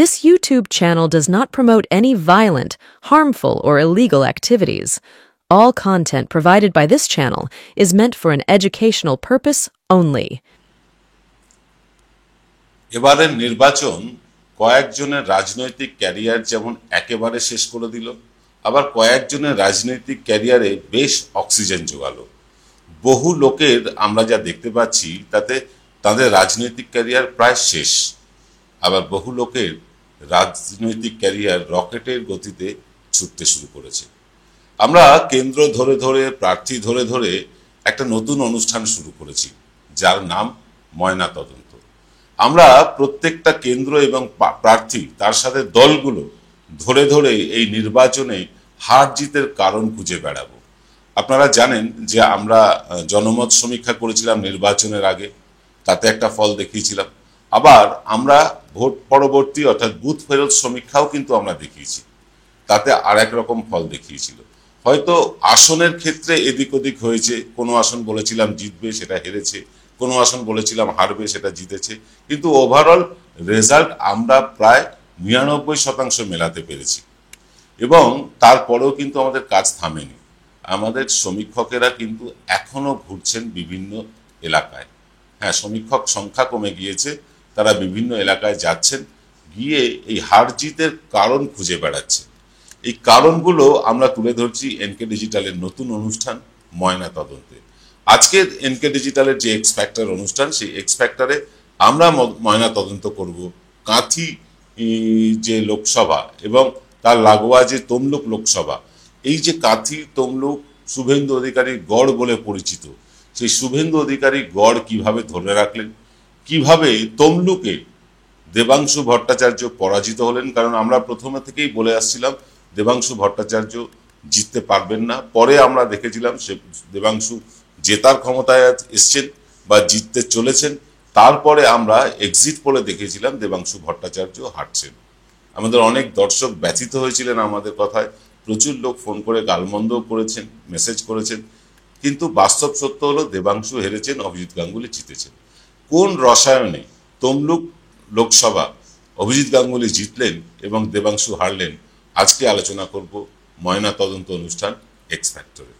This YouTube channel does not promote any violent, harmful, or illegal activities. All content provided by this channel is meant for an educational purpose only. এবারের নির্বাচন কয়েকজনের রাজনৈতিক career যেমন একেবারে শেষ করে দিল, আবার কয়েকজনের রাজনৈতিক ক্যারিয়ারে বেশ অক্সিজেন জোগালো। বহু লোকের আমরা যা দেখতে পাচ্ছি তাতে তাদের রাজনৈতিক ক্যারিয়ার প্রায় শেষ, আবার বহু লোকের রাজনৈতিক ক্যারিয়ার রকেটের গতিতে ছুটতে শুরু করেছে। আমরা কেন্দ্র ধরে ধরে, প্রার্থী ধরে ধরে একটা নতুন অনুষ্ঠান শুরু করেছি, যার নাম ময়না তদন্ত। আমরা প্রত্যেকটা কেন্দ্র এবং প্রার্থী তার সাথে দলগুলো ধরে ধরে এই নির্বাচনে হার জিতের কারণ খুঁজে বেড়াবো। আপনারা জানেন যে আমরা জনমত সমীক্ষা করেছিলাম নির্বাচনের আগে, তাতে একটা ফল দেখিয়েছিলাম। আবার আমরা ভোট পরবর্তী অর্থাৎ বুথ ফেরত সমীক্ষাও কিন্তু আমরা দেখিয়েছি, তাতে আর এক রকম ফল দেখিয়েছিল। হয়তো আসনের ক্ষেত্রে এদিক ওদিক হয়েছে, কোনো আসন বলেছিলাম জিতবে সেটা হেরেছে, কোনো আসন বলেছিলাম হারবে সেটা জিতেছে, কিন্তু ওভারঅল রেজাল্ট আমরা প্রায় 99% মেলাতে পেরেছি। এবং তারপরেও কিন্তু আমাদের কাজ থামেনি। আমাদের সমীক্ষকেরা কিন্তু এখনো ঘুরছেন বিভিন্ন এলাকায়। হ্যাঁ, সমীক্ষক সংখ্যা কমে গিয়েছে, তারা বিভিন্ন এলাকায় যাচ্ছেন, গিয়ে এই হার জিতের কারণ খুঁজে বেড়াচ্ছে। এই কারণগুলো আমরা তুলে ধরছি এনকে ডিজিটালের নতুন অনুষ্ঠান ময়না তদন্তে। আজকের এনকে ডিজিটালের যে এক্স ফ্যাক্টর অনুষ্ঠান, সেই এক্স ফ্যাক্টরে আমরা ময়না তদন্ত করব কাঁথি যে লোকসভা এবং তার লাগোয়া যে তমলুক লোকসভা। এই যে কাঁথি তমলুক শুভেন্দু অধিকারী গড় বলে পরিচিত, সেই শুভেন্দু অধিকারী গড় কিভাবে ধরে রাখলেন, কিভাবে তমলুকে দেবাংশু ভট্টাচার্য পরাজিত হলেন। কারণ আমরা প্রথমে থেকেই বলে আসছিলাম দেবাংশু ভট্টাচার্য জিততে পারবেন না। পরে আমরা দেখেছিলাম সে দেবাংশু জেতার ক্ষমতায় এসছেন বা জিততে চলেছেন। তারপরে আমরা এক্সিট পোলে দেখেছিলাম দেবাংশু ভট্টাচার্য হারছেন। আমাদের অনেক দর্শক ব্যথিত হয়েছিলেন আমাদের কথায়, প্রচুর লোক ফোন করে গালমন্দও করেছেন, মেসেজ করেছেন। কিন্তু বাস্তব সত্য হলো দেবাংশু হেরেছেন, অভিজিৎ গাঙ্গুলি জিতেছেন। কোন রসায়নে তমলুক লোকসভা অভিজিৎ গাঙ্গুলি জিতলেন এবং দেবাংশু হারলেন, আজকে আলোচনা করব ময়না তদন্ত অনুষ্ঠান এক্স ফ্যাক্টরে।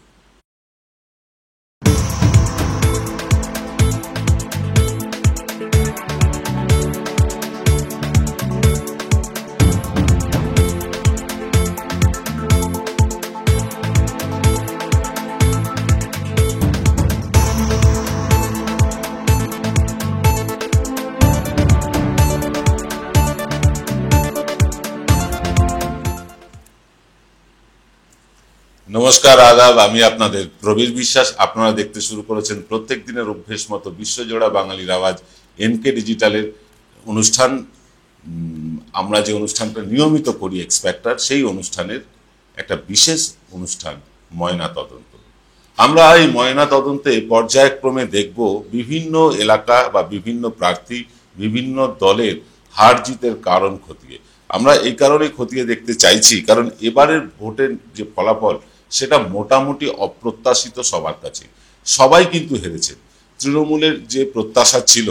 নমস্কার, আদাব, আমি আপনাদের প্রবীর বিশ্বাস। আপনারা দেখতে শুরু করেছেন প্রত্যেক দিনের অভ্যেস মতো বিশ্বজোড়া বাঙালির আওয়াজ এনকে ডিজিটালের অনুষ্ঠান। আমরা যে অনুষ্ঠানটা নিয়মিত করি এক্স ফ্যাক্টর, সেই অনুষ্ঠানের একটা বিশেষ অনুষ্ঠান ময়না তদন্ত। আমরা এই ময়না তদন্তে পর্যায়ক্রমে দেখব বিভিন্ন এলাকা বা বিভিন্ন প্রার্থী, বিভিন্ন দলের হার জিতের কারণ খতিয়ে। আমরা এই কারণে খতিয়ে দেখতে চাইছি কারণ এবারের ভোটের যে ফলাফল সেটা মোটামুটি অপ্রত্যাশিত সবার কাছে। সবাই কিন্তু হেরেছেন। তৃণমূলের যে প্রত্যাশা ছিল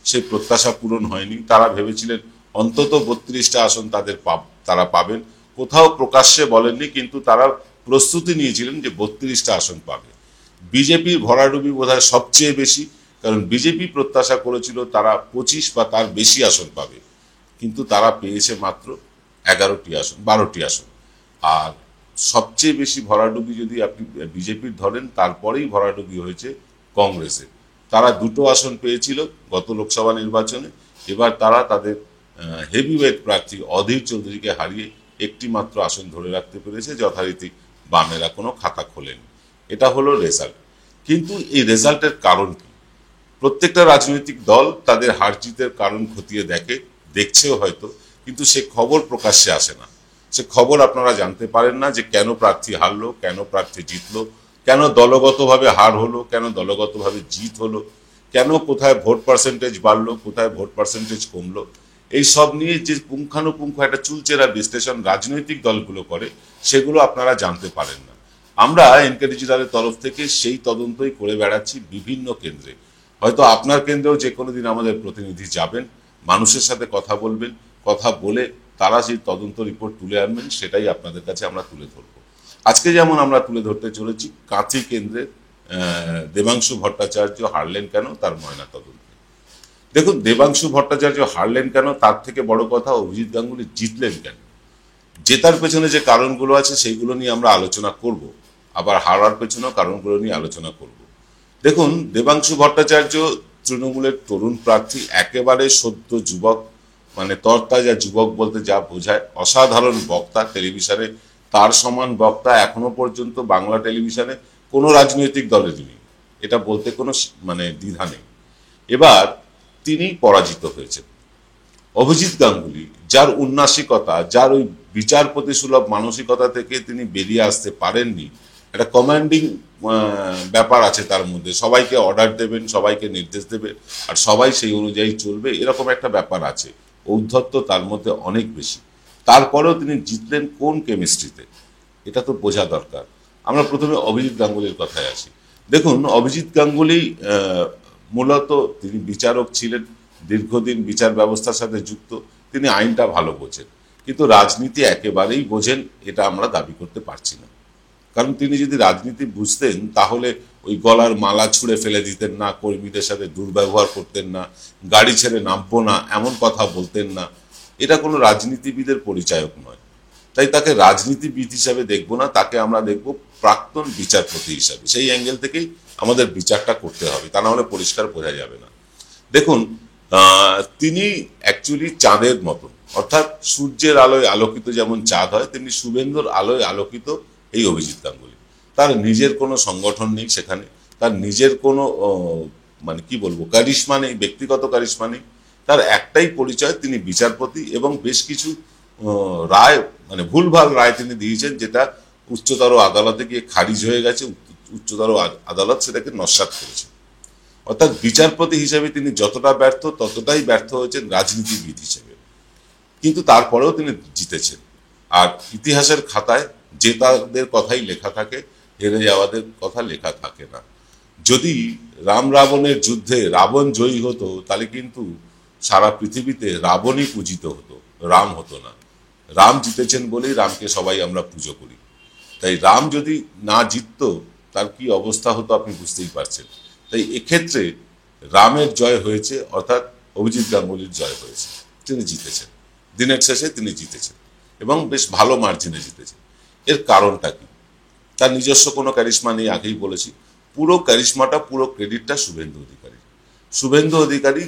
সেই প্রত্যাশা পূরণ হয়নি। তারা ভেবেছিলেন অন্তত 32টা আসন তারা পাবেন, কোথাও প্রকাশ্যে বলেননি, কিন্তু তারা প্রস্তুতি নিয়েছিলেন যে 32টা আসন পাবে। বিজেপির ভরাডুবি বোধহয় সবচেয়ে বেশি, কারণ বিজেপি প্রত্যাশা করেছিল তারা 25 বা তার বেশি আসন পাবে, কিন্তু তারা পেয়েছে মাত্র 11টি আসন, 12টি আসন। আর সবচেয়ে বেশি ভরাডুবি যদি আপনি বিজেপির ধরেন, তারপরেই ভরাডুবি হয়েছে কংগ্রেসের। তারা 2টো আসন পেয়েছিল গত লোকসভা নির্বাচনে, এবার তারা তাদের হেভিওয়েট প্রার্থী অধীর চৌধুরীকে হারিয়ে একটি মাত্র আসন ধরে রাখতে পেরেছে। যথারীতি বামেরা কোনো খাতা খোলেনি। এটা হলো রেজাল্ট। কিন্তু এই রেজাল্টের কারণ কি? প্রত্যেকটা রাজনৈতিক দল তাদের হার জিতের কারণ খতিয়ে দেখছেও হয়তো, কিন্তু সে খবর প্রকাশ্যে আসে না। সে খবর আপনারা জানতে পারেন না যে কেন প্রার্থী হারলো, কেন প্রার্থী জিতলো, কেন দলগতভাবে হার হলো, কেন দলগতভাবে জিত হলো, কেন কোথায় ভোট পার্সেন্টেজ বাড়লো, কোথায় ভোট পার্সেন্টেজ কমলো। এই সব নিয়ে যে পুঙ্খানুপুঙ্খ একটা চুলচেরা বিশ্লেষণ রাজনৈতিক দলগুলো করে, সেগুলো আপনারা জানতে পারেন না। আমরা এনকে ডিজিটালের তরফ থেকে সেই তদন্তই করে বেড়াচ্ছি বিভিন্ন কেন্দ্রে। হয়তো আপনার কেন্দ্রেও যে কোনো দিন আমাদের প্রতিনিধি যাবেন, মানুষের সাথে কথা বলবেন, কথা বলে তারা সেই তদন্ত রিপোর্ট তুলে আনবেন, সেটাই আপনাদের কাছে আমরা তুলে ধরব। আজকে যেমন আমরা তুলে ধরতে চলেছি কাঁথি কেন্দ্রের দেবাংশু ভট্টাচার্য হারলেন কেন তার ময়নাতদন্ত। দেখুন, দেবাংশু ভট্টাচার্য হারলেন কেন, তার থেকে বড় কথা অভিজিৎ গাঙ্গুলি জিতলেন কেন। জেতার পেছনে যে কারণগুলো আছে সেইগুলো নিয়ে আমরা আলোচনা করব, আবার হারার পেছনেও কারণগুলো নিয়ে আলোচনা করব। দেখুন, দেবাংশু ভট্টাচার্য তৃণমূলের তরুণ প্রার্থী, একেবারে সদ্য যুবক, মানে তরতাজা যুবক বলতে যা বোঝায়, অসাধারণ বক্তা। টেলিভিশনে তার সমান বক্তা এখনো পর্যন্ত বাংলা টেলিভিশনে কোনো রাজনৈতিক দলেরই নেই, এটা বলতে কোনো দ্বিধা নেই। এবার তিনি পরাজিত হয়েছেন। অভিজিৎ গাঙ্গুলি, যার উন্নাসিকতা, যার ওই বিচারপতি সুলভ মানসিকতা থেকে তিনি বেরিয়ে আসতে পারেননি, একটা কমান্ডিং ব্যাপার আছে তার মধ্যে, সবাইকে অর্ডার দেবেন, সবাইকে নির্দেশ দেবে, আর সবাই সেই অনুযায়ী চলবে, এরকম একটা ব্যাপার আছে। ঔদ্ধত্য তার মধ্যে অনেক বেশি। তারপরেও তিনি জিতলেন কোন কেমিস্ট্রিতে, এটা তো বোঝা দরকার। আমরা প্রথমে অভিজিৎ গাঙ্গুলির কথায় আসি। দেখুন, অভিজিৎ গাঙ্গুলি মূলত তিনি বিচারক ছিলেন, দীর্ঘদিন বিচার ব্যবস্থার সাথে যুক্ত, তিনি আইনটা ভালো বোঝেন, কিন্তু রাজনীতি একেবারেই বোঝেন এটা আমরা দাবি করতে পারছি না। কারণ তিনি যদি রাজনীতি বুঝতেন তাহলে ওই গলার মালা ছুঁড়ে ফেলে দিতেন না, কর্মীদের সাথে দুর্ব্যবহার করতেন না, গাড়ি ছেড়ে নামবো না এমন কথা বলতেন না। এটা কোনো রাজনীতিবিদের পরিচায়ক নয়। তাই তাকে রাজনীতিবিদ হিসাবে দেখবো না, তাকে আমরা দেখবো প্রাক্তন বিচারপতি হিসাবে। সেই অ্যাঙ্গেল থেকেই আমাদের বিচারটা করতে হবে, তা না হলে পরিষ্কার বোঝা যাবে না। দেখুন, তিনি অ্যাকচুয়ালি চাঁদের মতন, অর্থাৎ সূর্যের আলোয় আলোকিত যেমন চাঁদ হয়, তেমনি শুভেন্দুর আলোয় আলোকিত এই অভিজিৎ গাঙ্গুলি। তার নিজের কোনো সংগঠন নেই সেখানে, তার নিজের কোনো কারিশমা নেই, ব্যক্তিগত কারিশমা নেই। তার একটাই পরিচয়, তিনি বিচারপতি, এবং বেশ কিছু রায় ভুলভাল রায় তিনি দিয়েছেন, যেটা উচ্চতর আদালতে গিয়ে খারিজ হয়ে গেছে। উচ্চতর আদালত সেটাকে নস্যাৎ করেছে। অর্থাৎ বিচারপতি হিসেবে তিনি যতটা ব্যর্থ, ততটাই ব্যর্থ হয়েছেন রাজনীতিবিদ হিসেবে। কিন্তু তারপরেও তিনি জিতেছেন। আর ইতিহাসের খাতায় জেতাদের কথাই লেখা থাকে, হেরে যাওয়াদের কথা লেখা থাকে না। যদি রাম রাবণের যুদ্ধে রাবণ জয়ী হতো, তাহলে কিন্তু সারা পৃথিবীতে রাবণই পূজিত হতো, রাম হতো না। রাম জিতেছেন বলেই রামকে সবাই আমরা পুজো করি। তাই রাম যদি না জিততো, তার কি অবস্থা হতো আপনি বুঝতেই পারছেন। তাই এক্ষেত্রে রামের জয় হয়েছে, অর্থাৎ অভিজিৎ গাঙ্গুলির জয় হয়েছে, তিনি জিতেছেন। দিনের শেষে তিনি জিতেছেন এবং বেশ ভালো মার্জিনে জিতেছেন। এর কারণটা কি? তার নিজস্ব কোনো ক্যারিশমা নেই, আগেই বলেছি। পুরো ক্যারিশমাটা, পুরো ক্রেডিটটা শুভেন্দু অধিকারী। শুভেন্দু অধিকারী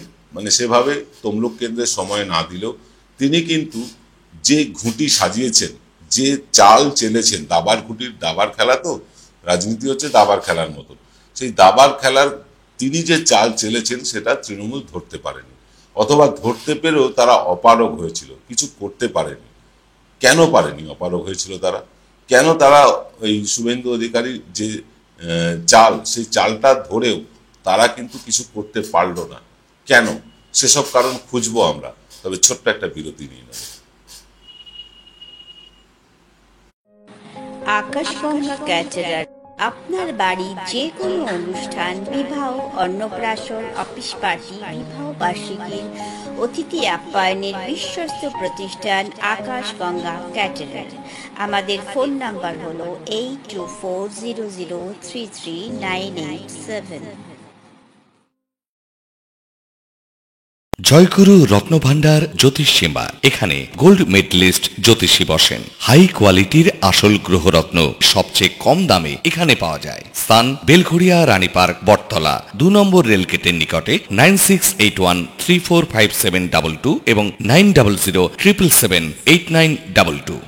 সেভাবে তমলুক কেন্দ্রের সময় না দিলেও তিনি কিন্তু যে ঘুঁটি সাজিয়েছেন, যে চাল চেলেছেন, দাবার ঘুঁটির, দাবার খেলা তো রাজনীতি হচ্ছে দাবার খেলার মতন, সেই দাবার খেলার তিনি যে চাল চেলেছেন সেটা তৃণমূল ধরতে পারেনি, অথবা ধরতে পেরেও তারা অপারগ হয়েছিল, কিছু করতে পারেনি। কেন পারেনি, অপারগ হয়েছিল তারা কেন? তারা ওই শুভেন্দু অধিকারীর যে চাল, সেই চালটা ধরেও তারা কিন্তু কিছু করতে পারলো না। কেন? সেসব কারণ খুঁজবো আমরা, তবে ছোট্ট একটা বিরতি নিয়ে নেব। আকাশগঙ্গা ক্যাটারার আপনার বাড়ির যে কোনো অনুষ্ঠান, বিবাহ, অন্নপ্রাশন, অফিস পার্টি, বিবাহ বার্ষিকীর অতিথি আপ্যায়নের বিশ্বস্ত প্রতিষ্ঠান আকাশগঙ্গা ক্যাটারার। আমাদের ফোন নাম্বার হলো 8240033987। জয়গুরু রত্নভান্ডার জ্যোতিষ সীমা, এখানে গোল্ড মেডেলিস্ট জ্যোতিষী বসেন। হাই কোয়ালিটির আসল গ্রহরত্ন সবচেয়ে কম দামে এখানে পাওয়া যায়। স্থান বেলঘড়িয়া, রানীপার্ক, বটতলা, 2 নম্বর রেলগেটের নিকটে। 9681345722 এবং 9007778922।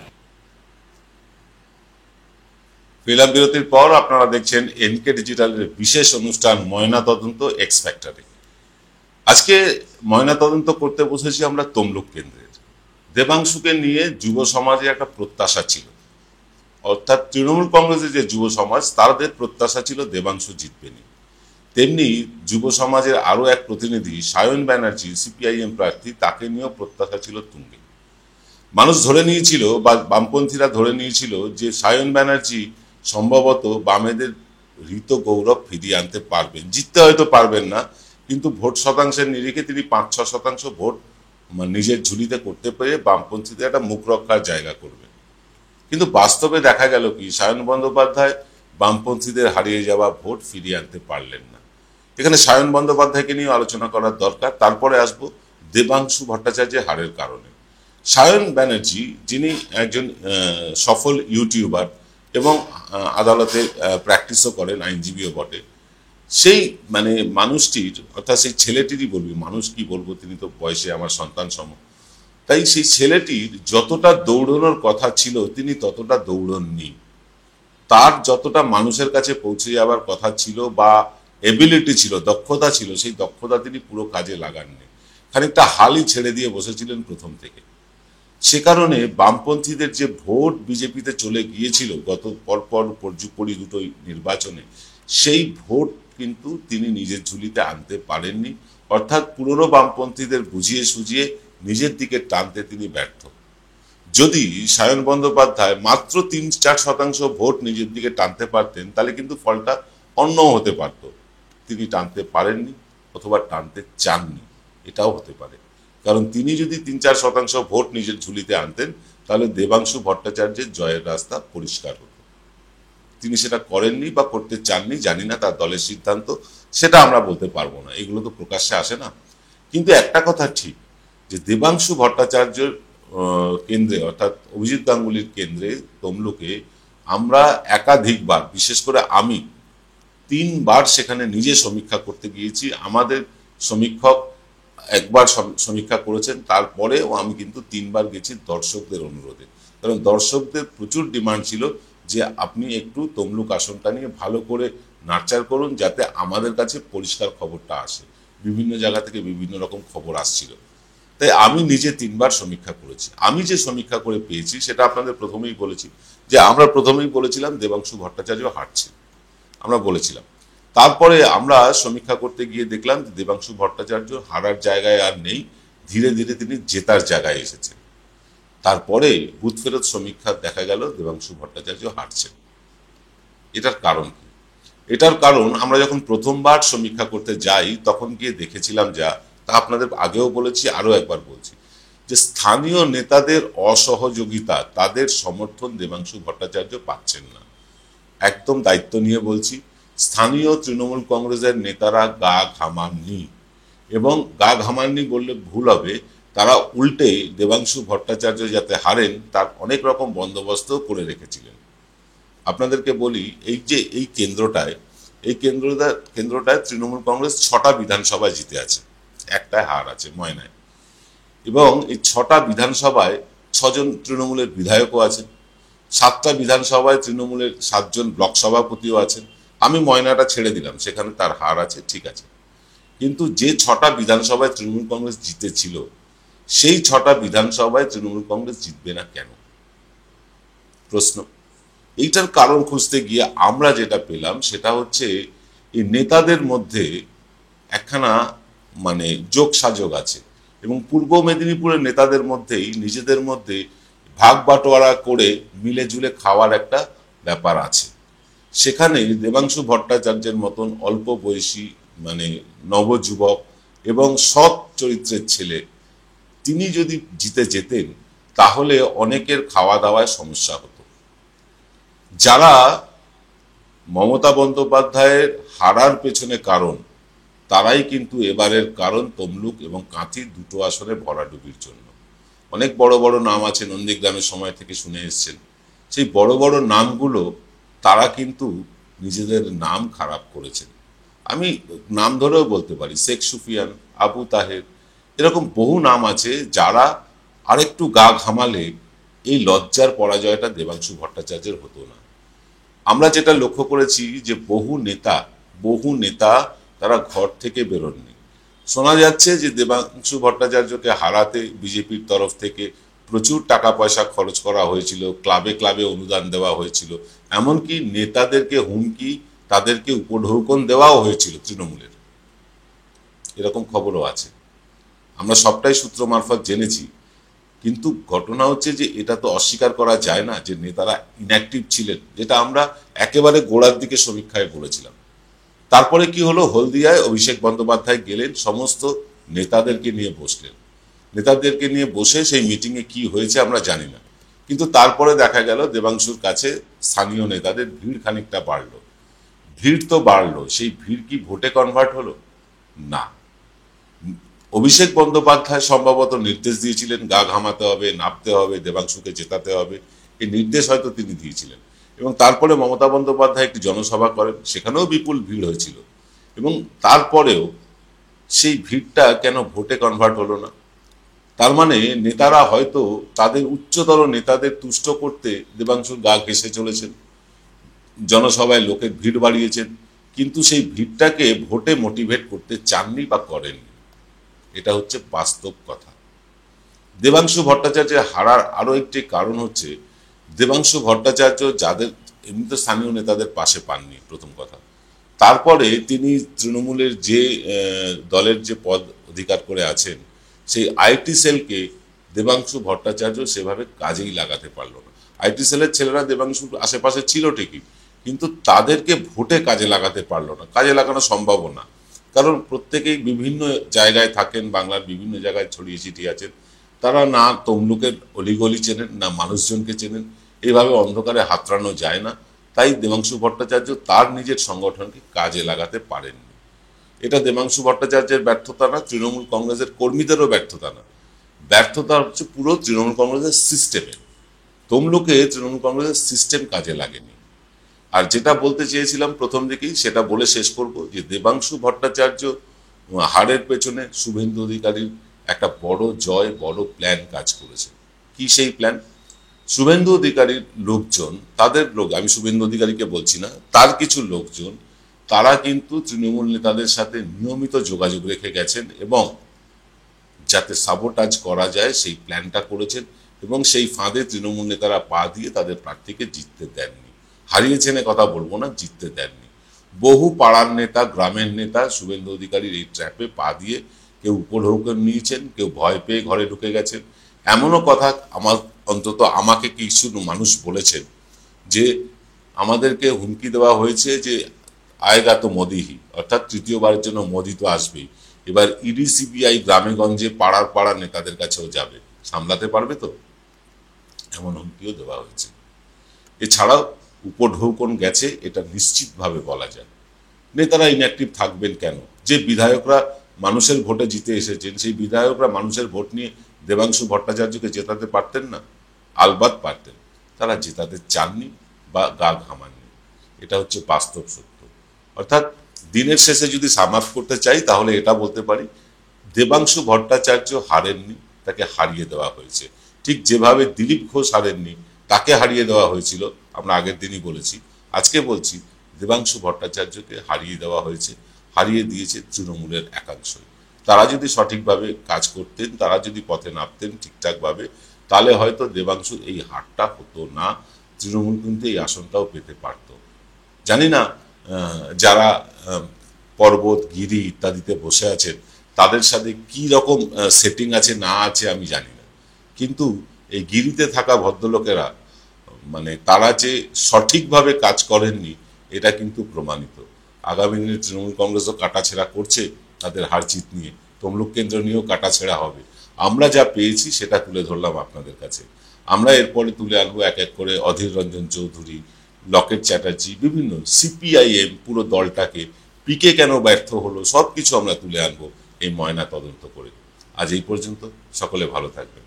ফিল্ম বিরতির পর আপনারা দেখছেন এনকে ডিজিটালের বিশেষ অনুষ্ঠান ময়নাতদন্ত এক্স ফ্যাক্টরে। আজকে ময়নাতদন্ত করতে বসেছি আমরা তমলুক কেন্দ্রের। দেবাংশুকে নিয়ে যুব সমাজে একটা প্রত্যাশা ছিল, অর্থাৎ তৃণমূল কংগ্রেসের যে যুব সমাজ, তাদের প্রত্যাশা ছিল দেবাংশু জিতবেনি। তেমনি যুব সমাজের আরো এক প্রতিনিধি সায়ন ব্যানার্জি, সিপিআইএম প্রার্থী, তাকে নিয়েও প্রত্যাশা ছিল তুঙ্গে। মানুষ ধরে নিয়েছিল, বা বামপন্থীরা ধরে নিয়েছিল, যে সায়ন ব্যানার্জি সম্ভবত বামেদের হৃত গৌরব ফিরিয়ে আনতে পারবেন। জিততে হয়তো পারবেন না, কিন্তু ভোট শতাংশের নিরিখে তিনি 5-6 শতাংশ ভোট নিজের ঝুলিতে করতে পেরে বামপন্থীদের একটা মুখ রক্ষার জায়গা করবে। কিন্তু বাস্তবে দেখা গেল কি, সায়ন বন্দ্যোপাধ্যায় বামপন্থীদের হারিয়ে যাওয়া ভোট ফিরিয়ে আনতে পারলেন না। এখানে সায়ন বন্দ্যোপাধ্যায়কে নিয়ে আলোচনা করার দরকার। তারপরে আসবো দেবাংশু ভট্টাচার্যের হারের কারণে। সায়ন ব্যানার্জি, যিনি একজন সফল ইউটিউবার এবং আদালতে প্র্যাকটিসও করেন, আইনজীবীও বটে, সেই মানুষটির, অর্থাৎ সেই ছেলেটিরই বলবি, মানুষ কি বলবো, তিনি তো বয়সে আমার সন্তান সম, তাই সেই ছেলেটির যতটা দৌড়ানোর কথা ছিল তিনি ততটা দৌড়ননি। তার যতটা মানুষের কাছে পৌঁছে যাওয়ার কথা ছিল বা এবিলিটি ছিল, দক্ষতা ছিল, সেই দক্ষতা তিনি পুরো কাজে লাগাননি। খানিকটা হালই ছেড়ে দিয়ে বসেছিলেন প্রথম থেকে। সে কারণে বামপন্থীদের যে ভোট বিজেপিতে চলে গিয়েছিল গত পরপর পরজুপরি দুটো নির্বাচনে, সেই ভোট কিন্তু তিনি নিজের ঝুলিতে আনতে পারেননি। অর্থাৎ পুরনো বামপন্থীদের বুঝিয়ে সুঝিয়ে নিজের দিকে টানতে তিনি ব্যর্থ। যদি সায়ন বন্দ্যোপাধ্যায় মাত্র ৩-৪% ভোট নিজের দিকে টানতে পারতেন, তাহলে কিন্তু ফলটা অন্য হতে পারত। তিনি টানতে পারেননি অথবা টানতে চাননি, এটাও হতে পারে। কারণ তিনি যদি ৩-৪% ভোট নিজের ঝুলিতে আনতেন, তাহলে দেবাংশু ভট্টাচার্যের জয়ের রাস্তা পরিষ্কার হতো। তিনি সেটা করেননি বা করতে চাননি, জানি না, তার দলের সিদ্ধান্ত, সেটা আমরা বলতে পারবো না, এগুলো তো প্রকাশ্যে আসে না। কিন্তু একটা কথা ঠিক, যে দেবাংশু ভট্টাচার্যের কেন্দ্রে, অর্থাৎ অভিজিৎ গাঙ্গুলির কেন্দ্রে তমলুকে আমরা একাধিকবার, বিশেষ করে আমি 3বার সেখানে নিজে সমীক্ষা করতে গিয়েছি। আমাদের সমীক্ষক একবার সমীক্ষা করেছেন, তারপরেও আমি কিন্তু 3বার গেছি দর্শকদের অনুরোধে। কারণ দর্শকদের প্রচুর ডিমান্ড ছিল যে আপনি একটু তমলুক আসনটা নিয়ে ভালো করে নার্চার করুন, যাতে আমাদের কাছে পরিষ্কার খবরটা আসে। বিভিন্ন জায়গা থেকে বিভিন্ন রকম খবর আসছিল, তাই আমি নিজে 3বার সমীক্ষা করেছি। আমি যে সমীক্ষা করে পেয়েছি সেটা আপনাদের প্রথমেই বলেছি, যে আমরা প্রথমেই বলেছিলাম দেবাংশু ভট্টাচার্য হারছে, আমরা বলেছিলাম। তারপরে আমরা সমীক্ষা করতে গিয়ে দেখলাম যে দেবাংশু ভট্টাচার্য হারার জায়গায় আর নেই, ধীরে ধীরে তিনি জেতার জায়গায় এসেছেন। তারপরে বুথ ফেরত সমীক্ষা দেখা গেল দেবাংশু ভট্টাচার্য হারছেন। এটার কারণ কি? এটার কারণ আমরা যখন প্রথমবার সমীক্ষা করতে যাই তখন গিয়ে দেখেছিলাম, যা তা আপনাদের আগেও বলেছি, আরো একবার বলছি, যে স্থানীয় নেতাদের অসহযোগিতা, তাদের সমর্থন দেবাংশু ভট্টাচার্য পাচ্ছেন না। একদম দায়িত্ব নিয়ে বলছি, স্থানীয় তৃণমূল কংগ্রেসের নেতারা গা ঘামাননি, এবং গা ঘামাননি বললে ভুল হবে, তারা উল্টে দেবাংশু ভট্টাচার্য যাতে হারেন তার অনেক রকম বন্দোবস্ত করে রেখেছিলেন। আপনাদেরকে বলি, এই যে এই কেন্দ্রটায় তৃণমূল কংগ্রেস 6টা বিধানসভায় জিতে আছে, একটায় হার আছে ময়নায়, এবং এই 6টা বিধানসভায় 6জন তৃণমূলের বিধায়কও আছেন, 7টা বিধানসভায় তৃণমূলের 7জন ব্লক সভাপতিও আছেন। আমি ময়নাটা ছেড়ে দিলাম, সেখানে তার হার আছে, ঠিক আছে। কিন্তু যে 6টা বিধানসভায় তৃণমূল কংগ্রেস জিতেছিল, সেই 6টা বিধানসভায় তৃণমূল কংগ্রেস জিতবে না কেন? প্রশ্ন। এইটার কারণ খুঁজতে গিয়ে আমরা যেটা পেলাম সেটা হচ্ছে, এই নেতাদের মধ্যে একখানা যোগ সাযোগ আছে, এবং পূর্ব মেদিনীপুরের নেতাদের মধ্যেই নিজেদের মধ্যে ভাগ বাটোয়ারা করে মিলে ঝুলে খাওয়ার একটা ব্যাপার আছে। সেখানে দেবাংশু ভট্টাচার্যের মতন অল্প বয়সী নবযুবক এবং সৎ চরিত্রের ছেলে, তিনি যদি জিতে যেতেন তাহলে অনেকের খাওয়া দাওয়ায় সমস্যা হতো। যারা মমতা বন্দ্যোপাধ্যায়ের হারার পেছনে কারণ, তারাই কিন্তু এবারের কারণ তমলুক এবং কাঁথি দুটো আসনে ভরাডুবির জন্য। অনেক বড় বড় নাম আছে, নন্দীগ্রামের সময় থেকে শুনে এসছেন। সেই বড় বড় নামগুলো তারা কিন্তু নিজেদের নাম খারাপ করেছেন। আমি নাম ধরেও বলতে পারি, শেখ সুফিয়ান, আবু তাহের, এরকম বহু নাম আছে যারা আরেকটু গা ঘামালে এই লজ্জার পরাজয়টা দেবাংশু ভট্টাচার্যের হতো না। আমরা যেটা লক্ষ্য করেছি যে বহু নেতা তারা ঘর থেকে বেরোননি। শোনা যাচ্ছে যে দেবাংশু ভট্টাচার্যকে হারাতে বিজেপির তরফ থেকে প্রচুর টাকা পয়সা খরচ করা হয়েছিল, ক্লাবে ক্লাবে অনুদান দেওয়া হয়েছিল, এমনকি নেতাদেরকে হুমকি, তাদেরকে উপঢৌকন দেওয়াও হয়েছিল তৃণমূলের, এরকম খবরও আছে। আমরা সবটাই সূত্র মারফত জেনেছি। কিন্তু ঘটনা হচ্ছে যে এটা তো অস্বীকার করা যায় না যে নেতারা ইনঅ্যাক্টিভ ছিলেন, যেটা আমরা একেবারে গোড়ার দিকে সমীক্ষায় বলেছিলাম। তারপরে কি হলো, হলদিয়ায় অভিষেক বন্দ্যোপাধ্যায় গেলেন, সমস্ত নেতাদেরকে নিয়ে বসলেন। নেতাদেরকে নিয়ে বসে সেই মিটিংয়ে কি হয়েছে আমরা জানি না, কিন্তু তারপরে দেখা গেল দেবাংশুর কাছে স্থানীয় নেতাদের ভিড় খানিকটা বাড়লো। ভিড় তো বাড়লো, সেই ভিড় কি ভোটে কনভার্ট হলো? না। অভিষেক বন্দ্যোপাধ্যায় সম্ভবত নির্দেশ দিয়েছিলেন গা ঘামাতে হবে, নাপতে হবে, দেবাংশুকে জেতাতে হবে, এই নির্দেশ হয়তো তিনি দিয়েছিলেন। এবং তারপরে মমতা বন্দ্যোপাধ্যায় একটি জনসভা করেন, সেখানেও বিপুল ভিড় হয়েছিল, এবং তারপরেও সেই ভিড়টা কেন ভোটে কনভার্ট হলো না? তার মানে নেতারা হয়তো তাদের উচ্চতর নেতাদের তুষ্ট করতে দেবাংশুর গা ঘেঁষে চলেছেন, জনসভায় লোকের ভিড় বাড়িয়েছেন, কিন্তু সেই ভিড়টাকে ভোটে মোটিভেট করতে চাননি বা করেননি। এটা হচ্ছে বাস্তব কথা। দেবাংশু ভট্টাচার্যের হারার আরো একটি কারণ হচ্ছে দেবাংশু ভট্টাচার্য যাদের এমনিতে স্থানীয় নেতাদের পাশে পাননি, প্রথম কথা। তারপরে তিনি তৃণমূলের যে দলের যে পদ অধিকার করে আছেন, সেই আইটি সেলকে দেবাংশু ভট্টাচার্য সেভাবে কাজেই লাগাতে পারল না। আইটি সেলের ছেলেরা দেবাংশুর আশেপাশে ছিল ঠিকই, কিন্তু তাদেরকে ভোটে কাজে লাগাতে পারলো না, কাজে লাগানো সম্ভব না। কারণ প্রত্যেকেই বিভিন্ন জায়গায় থাকেন, বাংলার বিভিন্ন জায়গায় ছড়িয়ে ছিটিয়ে আছেন, তারা না তমলুকের অলিগলি চেনেন, না মানুষজনকে চেনেন, এইভাবে অন্ধকারে হাতড়ানো যায় না। তাই দেবাংশু ভট্টাচার্য তার নিজের সংগঠনকে কাজে লাগাতে পারেননি। এটা দেবাংশু ভট্টাচার্যের ব্যর্থতা না, তৃণমূল কংগ্রেসের কর্মীদেরও ব্যর্থতা না, ব্যর্থতা হচ্ছে পুরো তৃণমূল কংগ্রেসের সিস্টেমে। তমলুকে তৃণমূল কংগ্রেসের সিস্টেম কাজে লাগেনি। আর যেটা বলতে চেয়েছিলাম প্রথম দিকেই, সেটা বলে শেষ করব, যে দেবাংশু ভট্টাচার্য হারের পেছনে শুভেন্দু অধিকারীর একটা বড় জয়, বড় প্ল্যান কাজ করেছে। কি সেই প্ল্যান? শুভেন্দু অধিকারীর লোকজন, তাদের লোক, আমি শুভেন্দু অধিকারীকে বলছি না, তার কিছু লোকজন, তারা কিন্তু তৃণমূল নেতাদের সাথে নিয়মিত যোগাযোগ রেখে গেছেন এবং যাতে সাবোটাজ করা যায় সেই প্ল্যানটা করেছেন, এবং সেই ফাঁদে তৃণমূল নেতারা পা দিয়ে তাদের প্রার্থীকে জিততে দেননি। হারিয়েছেন এ কথা বলবো না, জিততে দেননি। বহু পাড়ার নেতা, গ্রামের নেতা শুভেন্দু অধিকারীর এই ট্র্যাপে পা দিয়ে কেউ উপঢৌকন নিয়েছেন, কেউ ভয় পেয়ে ঘরে ঢুকে গেছেন। এমনও কথা আমার, অন্তত আমাকে কিছু মানুষ বলেছেন যে আমাদেরকে হুমকি দেওয়া হয়েছে যে আয়েগা তো মোদিহি, অর্থাৎ তৃতীয়বারের জন্য মোদি তো আসবেই, এবার ইডি সিবিআই গ্রামে গঞ্জে পাড়ার নেতাদের কাছেও যাবে, সামলাতে পারবে তো? এমন হুমকিও দেওয়া হয়েছে। এছাড়াও উপঢৌকন গেছে, এটা নিশ্চিতভাবে বলা যায়। নেতারা ইনঅ্যাক্টিভ থাকবেন কেন? যে বিধায়করা মানুষের ভোটে জিতে এসেছেন, সেই বিধায়করা মানুষের ভোট নিয়ে দেবাংশু ভট্টাচার্যকে জেতাতে পারতেন না? আলবাত পারতেন। তারা জেতাতে চাননি বা গা ঘামাননি। এটা হচ্ছে বাস্তব সত্য। অর্থাৎ দিনের শেষে যদি সাম আপ করতে চাই, তাহলে এটা বলতে পারি, দেবাংশু ভট্টাচার্য হারেননি, তাকে হারিয়ে দেওয়া হয়েছে। ঠিক যেভাবে দিলীপ ঘোষ হারেননি, তাকে হারিয়ে দেওয়া হয়েছিল, আমরা আগের দিনই বলেছি। আজকে বলছি, দেবাংশু ভট্টাচার্যকে হারিয়ে দেওয়া হয়েছে, হারিয়ে দিয়েছে তৃণমূলের একাংশই। তারা যদি সঠিকভাবে কাজ করতেন, তারা যদি পথে নামতেন ঠিকঠাকভাবে, তাহলে হয়তো দেবাংশুর এই হারটা হতো না, তৃণমূল কিন্তু এই আসনটাও পেতে পারত। জানি না যারা পর্বত, গিরি ইত্যাদিতে বসে আছেন, তাদের সাথে কি রকম সেটিং আছে না আছে আমি জানি না, কিন্তু এই গিরিতে থাকা ভদ্রলোকেরা, মানে তারা যে সঠিকভাবে কাজ করেননি, এটা কিন্তু প্রমাণিত। আগামী দিনে তৃণমূল কংগ্রেসও কাটাছেঁড়া করছে তাদের হারজিত নিয়ে, তমলুক কেন্দ্র নিয়েও কাটাছেঁড়া হবে। আমরা যা পেয়েছি সেটা তুলে ধরলাম আপনাদের কাছে। আমরা এরপরে তুলে আনবো এক এক করে অধীর রঞ্জন চৌধুরী, লকেট চ্যাটার্জি, বিভিন্ন সিপিআইএম পুরো দলটাকে, পিকে কেন ব্যর্থ হলো, সব কিছু আমরা তুলে আনবো এই ময়না তদন্ত করে। আজ এই পর্যন্ত, সকলে ভালো থাকবেন,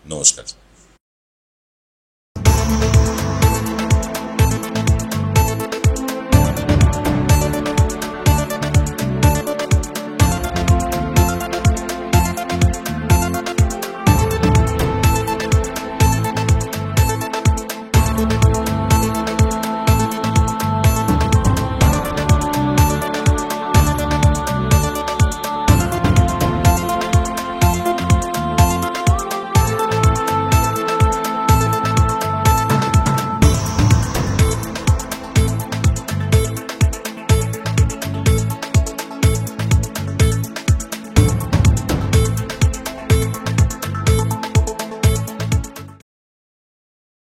নমস্কার।